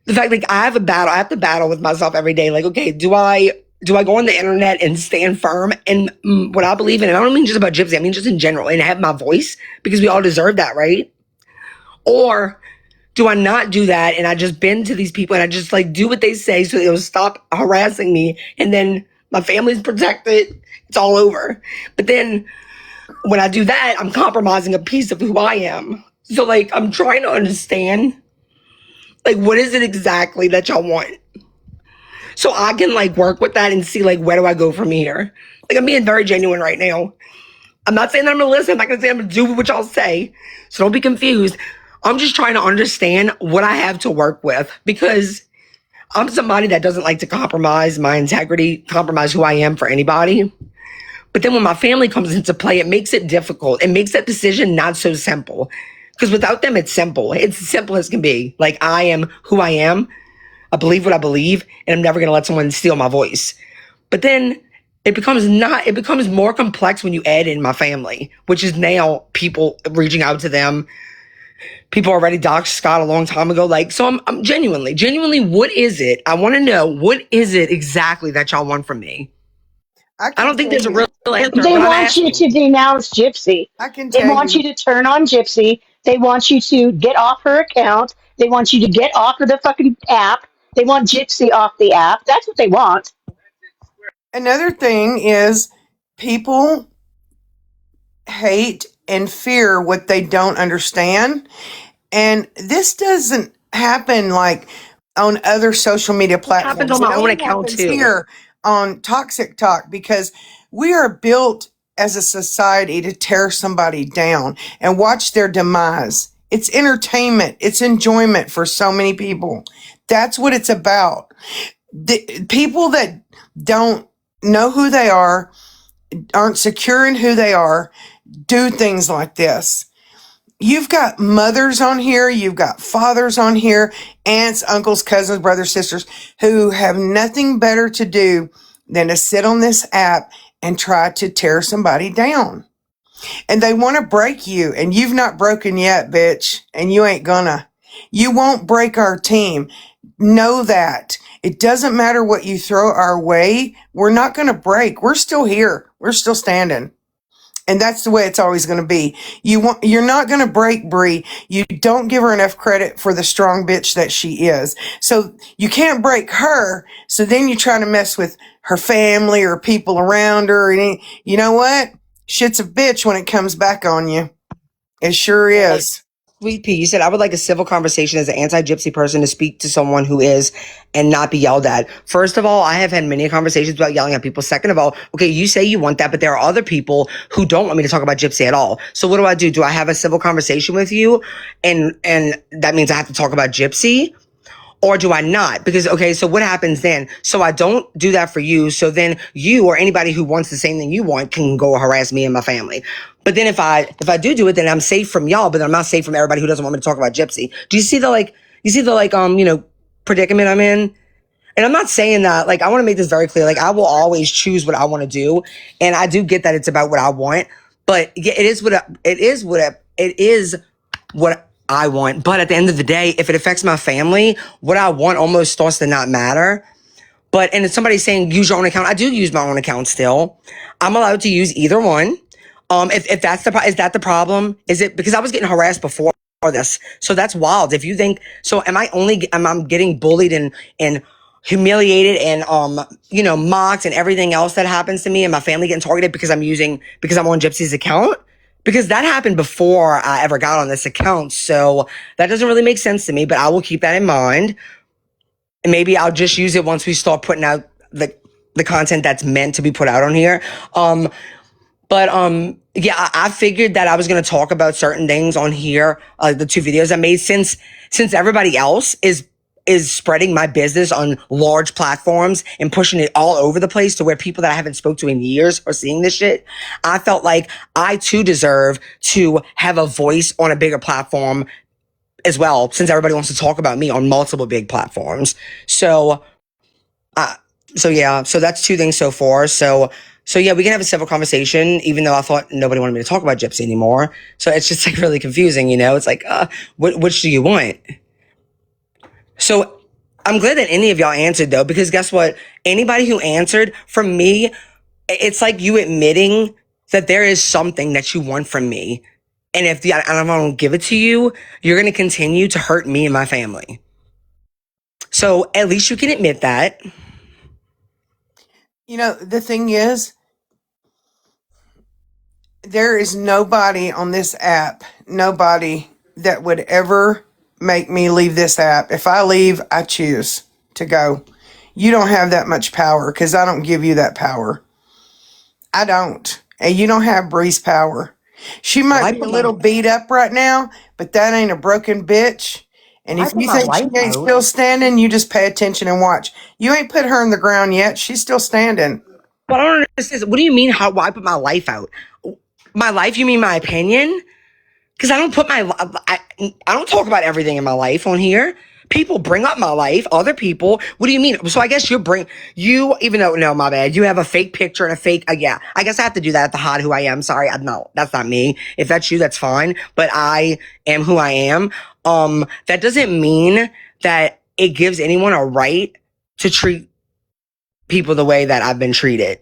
the fact, like, I have to battle with myself every day. Like, okay, do I go on the internet and stand firm in what I believe in? And I don't mean just about Gypsy, I mean just in general, and have my voice, because we all deserve that, right? Or do I not do that and I just bend to these people and I just like do what they say so they'll stop harassing me, and then my family's protected, it's all over. But then when I do that, I'm compromising a piece of who I am. So like I'm trying to understand, like, what is it exactly that y'all want? So I can like work with that and see like where do I go from here? Like, I'm being very genuine right now. I'm not saying that I'm gonna listen. I'm not gonna say I'm gonna do what y'all say. So don't be confused. I'm just trying to understand what I have to work with, because I'm somebody that doesn't like to compromise my integrity, compromise who I am for anybody. But then when my family comes into play, it makes it difficult. It makes that decision not so simple. Because without them, it's simple. It's as simple as can be. Like, I am who I am. I believe what I believe, and I'm never going to let someone steal my voice. But then it becomes more complex when you add in my family, which is now people reaching out to them. People already doxed Scott a long time ago. Like, so I'm genuinely, what is it? I want to know, what is it exactly that y'all want from me? I I can don't think tell there's a you. real answer, They but I'm want you to asking. denounce Gypsy. I can They tell want you you. to turn on Gypsy. They want you to get off her account. They want you to get off of the fucking app. They want Gypsy off the app. That's what they want. Another thing is people hate and fear what they don't understand. And this doesn't happen like on other social media It happens platforms. on It my own only account happens too. here on Toxic Talk because we are built as a society to tear somebody down and watch their demise. It's entertainment, it's enjoyment for so many people. That's what it's about. The people that don't know who they are, aren't secure in who they are, do things like this. You've got mothers on here, you've got fathers on here, aunts, uncles, cousins, brothers, sisters, who have nothing better to do than to sit on this app and try to tear somebody down. And they want to break you, and you've not broken yet, bitch, and you ain't gonna. You won't break our team. Know that. It doesn't matter what you throw our way. We're not going to break. We're still here. We're still standing. And that's the way it's always going to be. You're not going to break Bri. You don't give her enough credit for the strong bitch that she is. So you can't break her. So then you try to mess with her family or people around her. And you know what? Shit's a bitch when it comes back on you. It sure is. Sweet pea, you said I would like a civil conversation as an anti-gypsy person to speak to someone who is and not be yelled at. First of all, I have had many conversations about yelling at people. Second of all, okay, you say you want that, but there are other people who don't want me to talk about gypsy at all. So what do I do? Do I have a civil conversation with you? And that means I have to talk about gypsy? Or do I not? Because, okay, so what happens then? So I don't do that for you. So then you or anybody who wants the same thing you want can go harass me and my family. But then if I do it, then I'm safe from y'all, but I'm not safe from everybody who doesn't want me to talk about gypsy. Do you see the predicament I'm in? And I'm not saying that, like, I want to make this very clear. Like, I will always choose what I want to do. And I do get that it's about what I want, but yeah, it is what I want. But at the end of the day, if it affects my family, what I want almost starts to not matter. And if somebody's saying use your own account, I do use my own account still. I'm allowed to use either one. If that's is that the problem? Is it because I was getting harassed before this? So that's wild. If you think so, am I getting bullied and humiliated and mocked and everything else that happens to me and my family getting targeted because I'm on Gypsy's account? Because that happened before I ever got on this account. So that doesn't really make sense to me, but I will keep that in mind. And maybe I'll just use it once we start putting out the content that's meant to be put out on here. Yeah, I figured that I was going to talk about certain things on here, the two videos I made, since everybody else is spreading my business on large platforms and pushing it all over the place to where people that I haven't spoke to in years are seeing this shit. I felt like I too deserve to have a voice on a bigger platform as well, since everybody wants to talk about me on multiple big platforms. So that's two things so far. So yeah, we can have a civil conversation, even though I thought nobody wanted me to talk about gypsy anymore. So it's just like really confusing, It's like, which do you want? So I'm glad that any of y'all answered though, because guess what? Anybody who answered, from me, it's like you admitting that there is something that you want from me. And if I don't give it to you, you're going to continue to hurt me and my family. So at least you can admit that. You know, the thing is, there is nobody on this app, nobody that would ever make me leave this app. If I leave, I choose to go. You don't have that much power because I don't give you that power. I don't. And you don't have Bri's power. She might be a little beat up right now, but that ain't a broken bitch. And if you think she ain't still standing, you just pay attention and watch. You ain't put her in the ground yet. She's still standing. But I don't understand. What do you mean? Why put my life out? My life? You mean my opinion? Because I don't put I don't talk about everything in my life on here. People bring up my life, other people. What do you mean? So I guess even though, no, my bad. You have a fake picture and a fake, yeah. I guess I have to do that to hide who I am. Sorry. No, that's not me. If that's you, that's fine. But I am who I am. That doesn't mean that it gives anyone a right to treat people the way that I've been treated.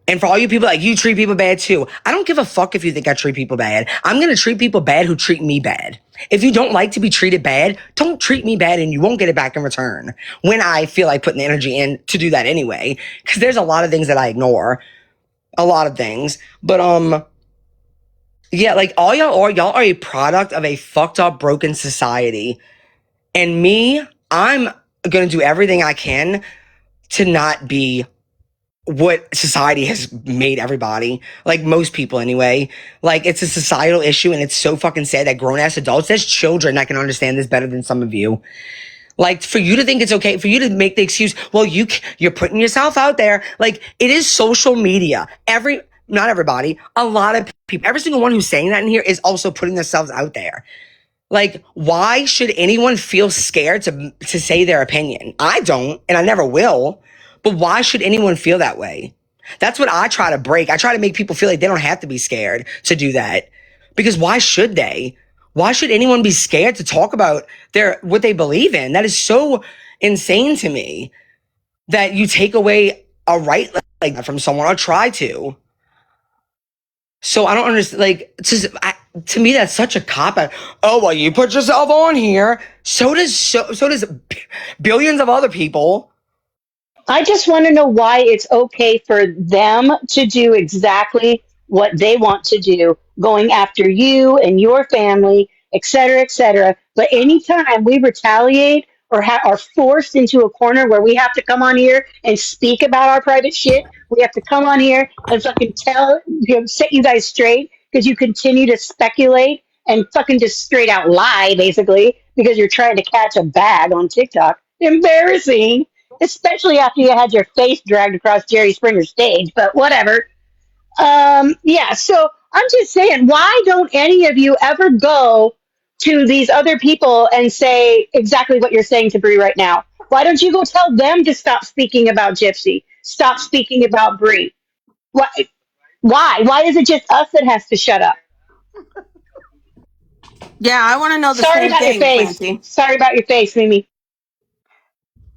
And for all you people, like, you treat people bad too. I don't give a fuck if you think I treat people bad. I'm going to treat people bad who treat me bad. If you don't like to be treated bad, don't treat me bad and you won't get it back in return when I feel like putting the energy in to do that anyway. Because there's a lot of things that I ignore. A lot of things. But, yeah, like, y'all are a product of a fucked up, broken society. And me, I'm going to do everything I can to not be what society has made everybody, like most people anyway. Like, it's a societal issue, and it's so fucking sad that grown-ass adults, there's children that can understand this better than some of you. Like, for you to think it's okay, for you to make the excuse, well, you're putting yourself out there. Like, it is social media. Not everybody, a lot of people, every single one who's saying that in here is also putting themselves out there. Like, why should anyone feel scared to say their opinion? I don't, and I never will. But why should anyone feel that way? That's what I try to break. I try to make people feel like they don't have to be scared to do that. Because why should they? Why should anyone be scared to talk about what they believe in? That is so insane to me, that you take away a right like that from someone, or try to. So I don't understand. Like, to me, that's such a cop out. Oh, well, you put yourself on here. So does billions of other people. I just want to know why it's okay for them to do exactly what they want to do, going after you and your family, et cetera, et cetera. But anytime we retaliate or are forced into a corner where we have to come on here and speak about our private shit, we have to come on here and fucking set you guys straight because you continue to speculate and fucking just straight out lie, basically, because you're trying to catch a bag on TikTok. Embarrassing, especially after you had your face dragged across Jerry Springer's stage, but whatever. Yeah, so I'm just saying, why don't any of you ever go to these other people and say exactly what you're saying to Brie right now? Why don't you go tell them to stop speaking about Gypsy? Stop speaking about Brie? Why? Why? Why is it just us that has to shut up? Yeah, I want to know the Sorry same about your thing, face. Clancy. Sorry about your face, Mimi.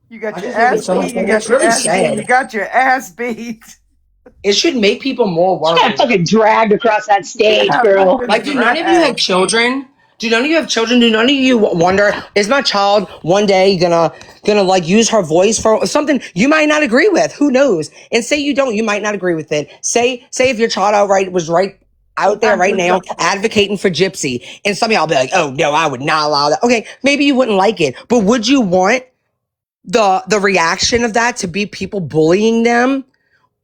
You got I your just think ass it's so much beat. You fun. got It's your really ass beat. You sad. got your ass beat. It should make people more She got worried. fucking dragged across that stage, Yeah, girl. fucking Like, do none of you have drag. children? Do none of you have children? Do none of you wonder, is my child one day gonna like use her voice for something you might not agree with? Who knows? And say you don't, you might not agree with it. Say if your child was right out there right now advocating for Gypsy, and some of y'all be like, oh no, I would not allow that. Okay, maybe you wouldn't like it, but would you want the reaction of that to be people bullying them,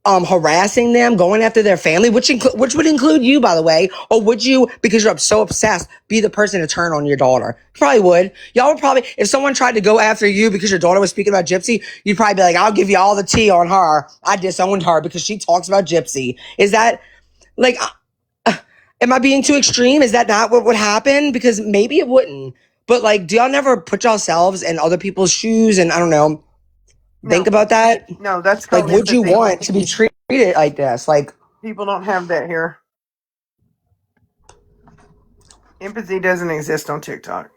harassing them, going after their family, which would include you, by the way? Or would you, because you're so obsessed, be the person to turn on your daughter? Probably would. Y'all would probably, if someone tried to go after you because your daughter was speaking about Gypsy, you'd probably be like, I'll give you all the tea on her. I disowned her because she talks about Gypsy. Is that, like, am I being too extreme? Is that not what would happen? Because maybe it wouldn't. But, like, do y'all never put yourselves in other people's shoes and, I don't know, think No, about that? no, that's Like, called would you empathy. want to be treated like this? Like, People don't have that here. Empathy doesn't exist on TikTok.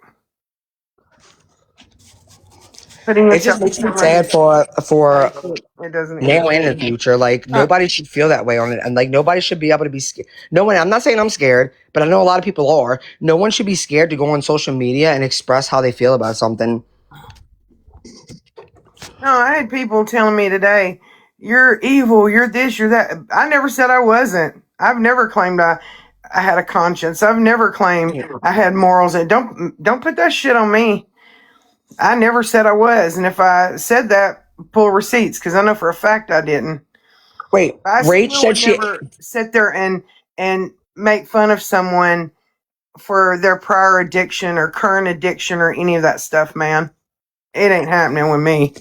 Putting It just yourself makes me in sad for it doesn't now either. and in the future. Like nobody should feel that way on it, and like nobody should be able to be scared. No one. I'm not saying I'm scared, but I know a lot of people are. No one should be scared to go on social media and express how they feel about something. No, I had people telling me today, "You're evil. You're this. You're that." I never said I wasn't. I've never claimed I had a conscience. I've never claimed I had morals. And don't put that shit on me. I never said I was. And if I said that, pull receipts because I know for a fact I didn't. Wait, I Rach still said would she. never sit there and make fun of someone for their prior addiction or current addiction or any of that stuff, man. It ain't happening with me.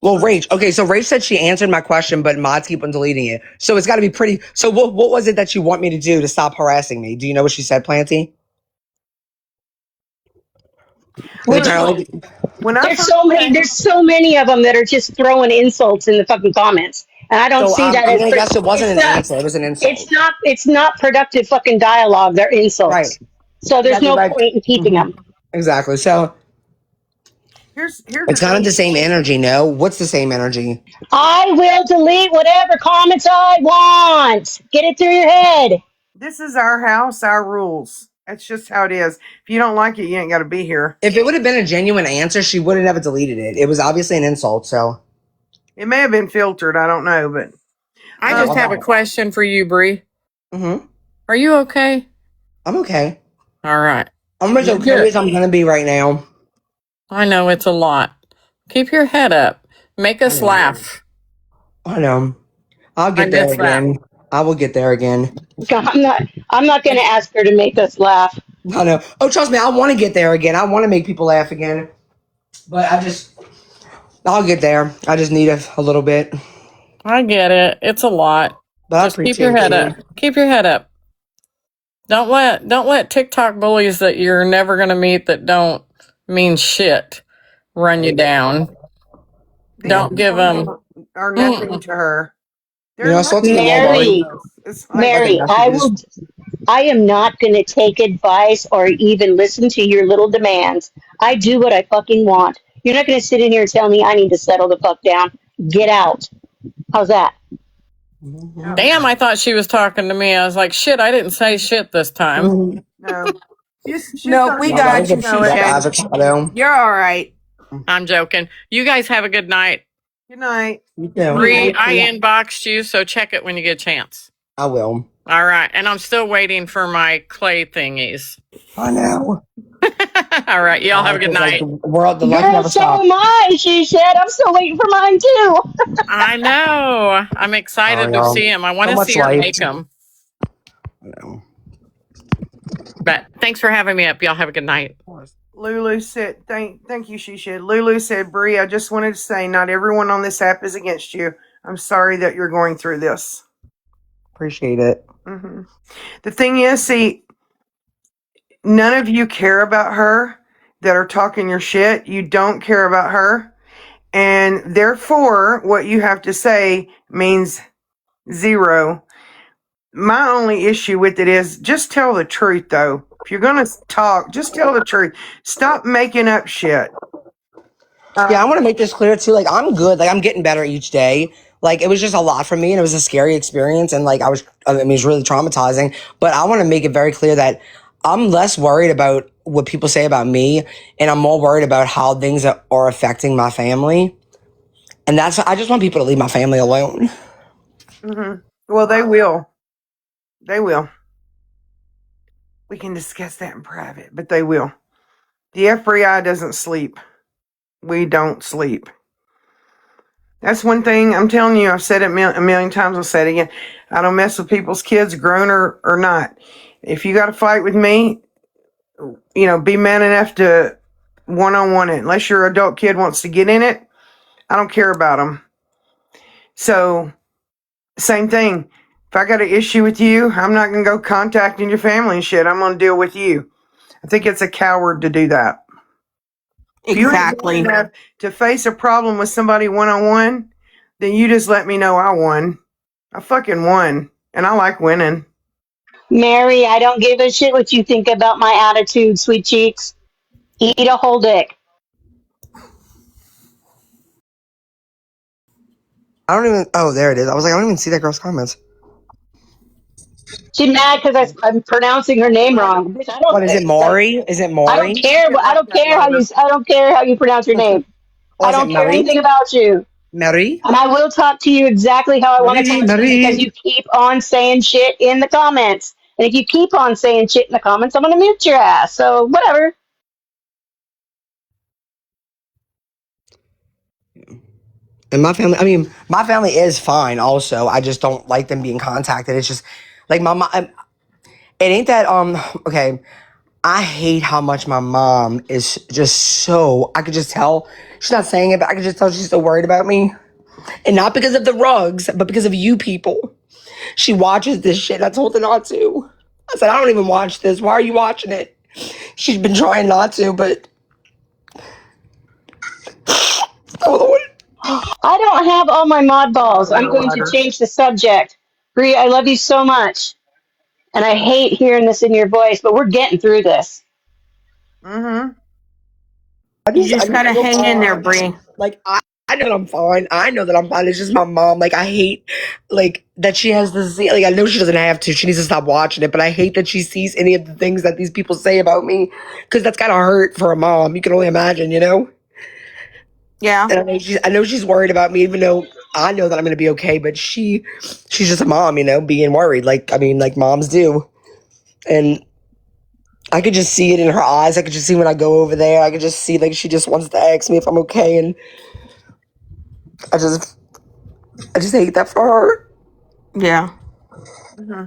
Well, Rach. Okay, so Rach said she answered my question, but mods keep on deleting it. So it's got to be pretty. So what was it that you want me to do to stop harassing me? Do you know what she said, Planty? Is it Which kind of Well, like when I there's first so many came, there's so many of them that are just throwing insults in the fucking comments, and I don't so? see that I'm as gonna guess it wasn't it's an not answer. It was an it's insult, not it's not productive fucking dialogue. They're right? insults, so there's Exactly. no Like point in keeping mhm, them. exactly. So here's the it's kind of the thing. same energy. No, what's the same energy? I will delete whatever comments I want. Get it through your head. This is our house, our rules. That's just how it is. If you don't like it, you ain't got to be here. If it would have been a genuine answer, she would have never deleted it. It was obviously an insult. So It may have been filtered. I don't know, but I yeah, just um, have a question for you, Bree. mm-hmm. Are you okay? I'm okay. All right. I'm as okay Good. as I'm gonna be right now. I know it's a lot. Keep your head up. Make I us know. laugh. I know. I'll I get there miss that. again. I will get there again. God, I'm not going to ask her to make us laugh. I know. Oh, trust me, I want to get there again. I want to make people laugh again. But I'll get there. I just need a little bit. I get it. It's a lot. But I Just keep your appreciate head you. up. Keep your head up. Don't let TikTok bullies that you're never gonna meet that don't mean shit run you down. these Don't give them. people are nothing to her. You They're know, I saw nothing Teen to Walmart. any of Mary, us. It's like Like the Mary, messages. I am not going to take advice or even listen to your little demands. I do what I fucking want. You're not going to sit in here and tell me I need to settle the fuck down. Get out. How's that? no, Mm-hmm. Damn, I thought she was talking to me. I was like, shit, I didn't say shit this time. Mm-hmm. no. She's Nope, gonna we No, get that it. got was You you, a know she it. black said. avocado. You're all right. I'm joking. You guys have a good night. Good night. You too. Bree, I inboxed you, so check it when you get a chance. I will. All right. And I'm still waiting for my clay thingies. I know. All right. Y'all have a good Because like the night. world, the life Girl, never so stops. am I, she said. I'm still waiting for mine too. I know. I'm Oh, excited to y'all. see them. I want So to much see her life. make them. I know. But thanks for having me up. Y'all have a good night. Lulu said, thank you, she said. Lulu said, Bree, I just wanted to say not everyone on this app is against you. I'm sorry that you're going through this. Appreciate it. hmm The thing is, see, none of you care about her that are talking your shit. You don't care about her. And therefore, what you have to say means zero. My only issue with it is just tell the truth, though. If you're going to talk, just tell the truth. Stop making up shit. Yeah, I want to make this clear too. Like, I'm good. Like, I'm getting better each day. Like, it was just a lot for me, and it was a scary experience, and like, I mean, it was really traumatizing. But I want to make it very clear that I'm less worried about what people say about me, and I'm more worried about how things are affecting my family. And I just want people to leave my family alone. hmm Well, they will. They will. We can discuss that in private, but they will. The FBI doesn't sleep. We don't sleep. That's one thing I'm telling you. I've said it a million times. I'll say it again. I don't mess with people's kids, grown or not. If you got to fight with me, be man enough to one-on-one it. Unless your adult kid wants to get in it, I don't care about them. So, same thing. If I got an issue with you, I'm not going to go contacting your family and shit. I'm going to deal with you. I think it's a coward to do that. If you ain't Exactly. willing to face a problem with somebody one-on-one, then you just let me know I won. I fucking won. And I like winning. Mary, I don't give a shit what you think about my attitude, sweet cheeks. Eat a whole dick. I don't even. Oh, there it is. I was like, I don't even see that girl's comments. She's mad because I'm pronouncing her name wrong. Bitch, I don't What is it, like. Maury? Is it I don't Maury? care. It I like don't that care how you. letter. I don't care how you pronounce your name. Or I is it don't care Marie? anything about you. Marie? And I will talk to you exactly how I want to Marie, talk to you because Marie. you keep on saying shit in the comments. And if you keep on saying shit in the comments, I'm going to mute your ass. So, whatever. And my family, I mean, my family is fine also. I just don't like them being contacted. It's just like my mom, it ain't that, okay. I hate how much my mom is just so, I could just tell, she's not saying it, but I could just tell she's so worried about me. And not because of the rugs, but because of you people. She watches this shit. I told her not to. I said, I don't even watch this. Why are you watching it? She's been trying not to, but oh Lord. I don't have all my mod balls. I'm going to Letter. change the subject. Bree, I love you so much. And I hate hearing this in your voice, but we're getting through this. Mm-hmm. I You just, I just just gotta feel hang in there, bad. Bree. Like I know that I'm fine. I know that I'm fine. It's just my mom. Like I hate, like that she has to see. Like I know she doesn't have to. She needs to stop watching it. But I hate that she sees any of the things that these people say about me, because that's gotta hurt for a mom. You can only imagine, you know. Yeah. And I know she's worried about me, even though I know that I'm gonna be okay. But she's just a mom, you know, being worried. Like I mean, like moms do. And I could just see it in her eyes. I could just see when I go over there. I could just see like she just wants to ask me if I'm okay, and I just I just hate that for her. Yeah. Mm-hmm.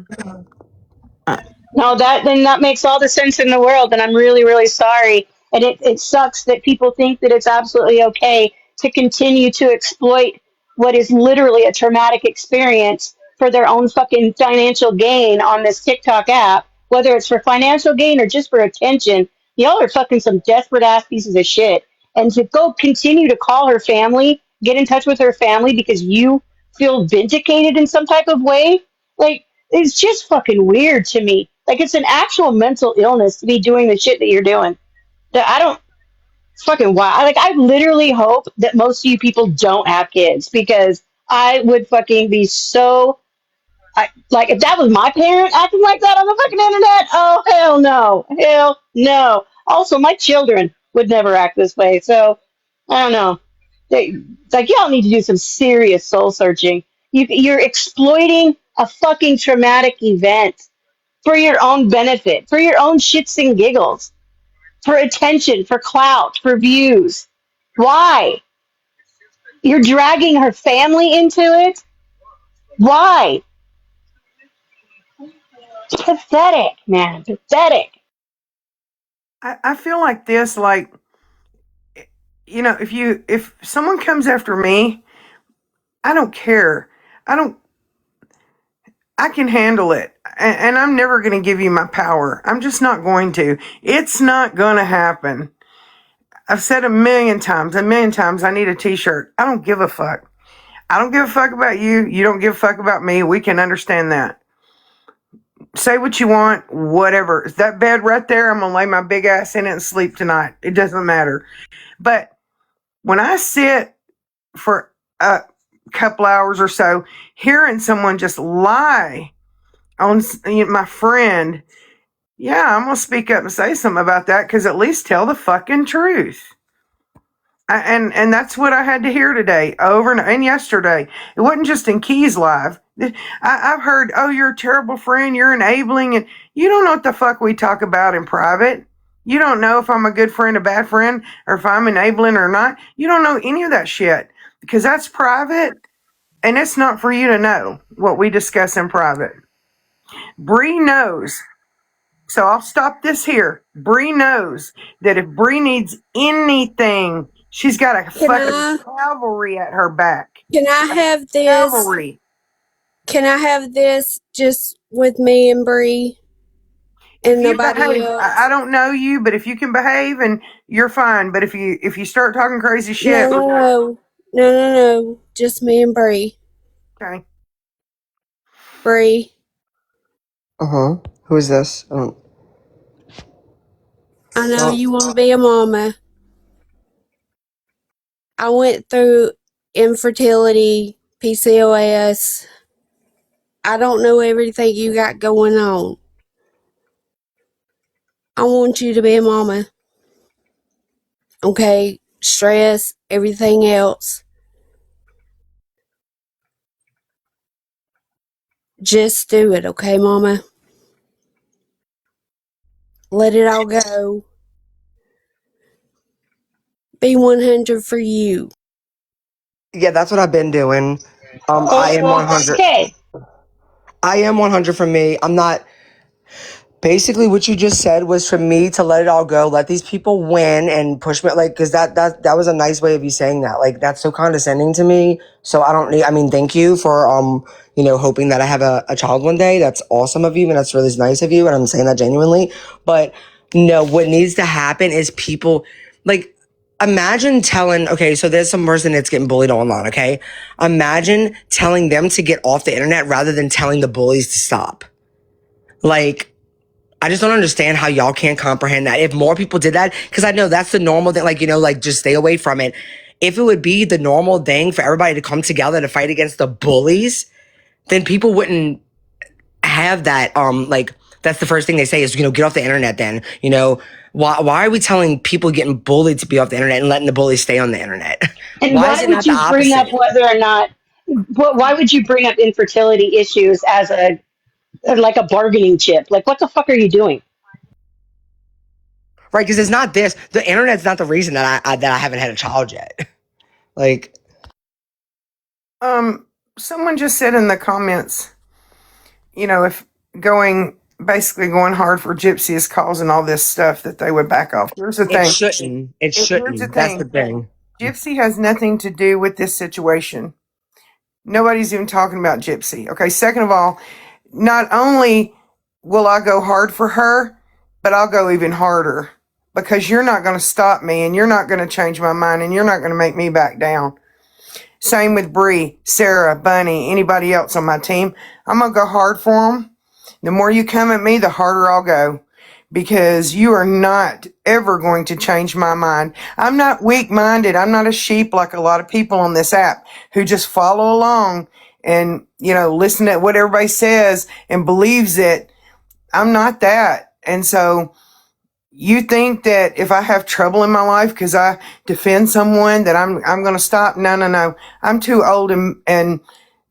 No, that makes all the sense in the world, and I'm really, really sorry. And it sucks that people think that it's absolutely okay to continue to exploit what is literally a traumatic experience for their own fucking financial gain on this TikTok app, whether it's for financial gain or just for attention. Y'all are fucking some desperate ass pieces of shit. And to go continue to call her family, get in touch with her family because you feel vindicated in some type of way, like, it's just fucking weird to me. Like it's an actual mental illness to be doing the shit that you're doing. That I don't fucking why. Like I literally hope that most of you people don't have kids because I would fucking be so. Like if that was my parent acting like that on the fucking internet, oh hell no, hell no. Also, my children would never act this way. So I don't know. Like y'all need to do some serious soul searching. You're exploiting a fucking traumatic event for your own benefit, for your own shits and giggles, for attention, for clout, for views. Why? You're dragging her family into it? Why? Pathetic, man. Pathetic. I feel like this, like, if someone comes after me, I don't care. I don't I can handle it. And I'm never going to give you my power. I'm just not going to. It's not going to happen. I've said a million times, I need a t-shirt. I don't give a fuck. I don't give a fuck about you. You don't give a fuck about me. We can understand that. Say what you want, whatever. That bed right there, I'm going to lay my big ass in it and sleep tonight. It doesn't matter. But when I sit for a couple hours or so, hearing someone just lie on my friend, yeah, I'm going to speak up and say something about that because at least tell the fucking truth. And that's what I had to hear today, over and yesterday. It wasn't just in Keys Live. I've heard, oh, you're a terrible friend, you're enabling, and you don't know what the fuck we talk about in private. You don't know if I'm a good friend, a bad friend, or if I'm enabling or not. You don't know any of that shit because that's private, and it's not for you to know what we discuss in private. Bree knows. So I'll stop this here. Bree knows that if Bree needs anything, she's got a Can fucking I cavalry at her back. can I have this? Cavalry. Can I have this just with me and Bree If and you nobody behave, I else? don't know you, but if you can behave and you're fine. But if you start talking crazy No, shit, we're no, gonna no, no, no, no. Just me and Bree. okay. Bree, Uh huh. Who is this? I don't. I know Oh, you want to be a mama. I went through infertility PCOS. I don't know everything you got going on. I want you to be a mama. Okay? Stress, everything else. Just do it, okay, mama? Let it all go. Be 100 for you. Yeah, that's what I've been doing. I am 100. Okay. I am 100 for me. I'm not. Basically, what you just said was for me to let it all go, let these people win, and push me like because that was a nice way of you saying that. Like that's so condescending to me. So I don't need. I mean, thank you for hoping that I have a child one day. That's awesome of you, and that's really nice of you, and I'm saying that genuinely. But no, what needs to happen is people like. Imagine telling, okay, so there's some person that's getting bullied online, okay? Imagine telling them to get off the internet rather than telling the bullies to stop. Like, I just don't understand how y'all can't comprehend that. If more people did that, because I know that's the normal thing, like just stay away from it. If it would be the normal thing for everybody to come together to fight against the bullies, then people wouldn't have that. That's the first thing they say is, get off the internet then. Why are we telling people getting bullied to be off the internet and letting the bullies stay on the internet? And Why is why it would not the you bring up opposite? whether or not, why would you bring up infertility issues as like a bargaining chip? Like, what the fuck are you doing? Right? Because it's not this. The internet's not the reason that I haven't had a child yet. Like, Someone just said in the comments, if basically going hard for Gypsy is causing all this stuff, that they would back off. Here's the it thing. shouldn't. It Here's the shouldn't. That's the thing. thing. Gypsy has nothing to do with this situation. Nobody's even talking about Gypsy. Okay. Second of all, not only will I go hard for her, but I'll go even harder because you're not going to stop me and you're not going to change my mind and you're not going to make me back down. Same with Bree, Sarah, Bunny, anybody else on my team. I'm going to go hard for them. The more you come at me, the harder I'll go because you are not ever going to change my mind. I'm not weak-minded. I'm not a sheep like a lot of people on this app who just follow along and, listen to what everybody says and believes it. I'm not that. And so you think that if I have trouble in my life because I defend someone that I'm going to stop? No, no, no. I'm too old and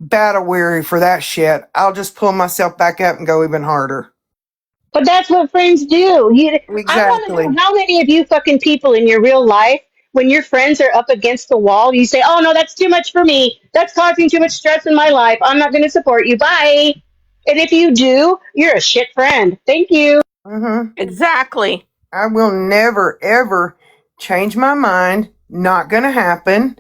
battle weary for that shit. I'll just pull myself back up and go even harder. But that's what friends do. I want to Exactly. know how many of you fucking people in your real life, when your friends are up against the wall, you say, "Oh no, that's too much for me. That's causing too much stress in my life. I'm not going to support you. Bye." And if you do, you're a shit friend. Thank you. Mm-hmm. Exactly. I will never, ever change my mind. Not going to happen.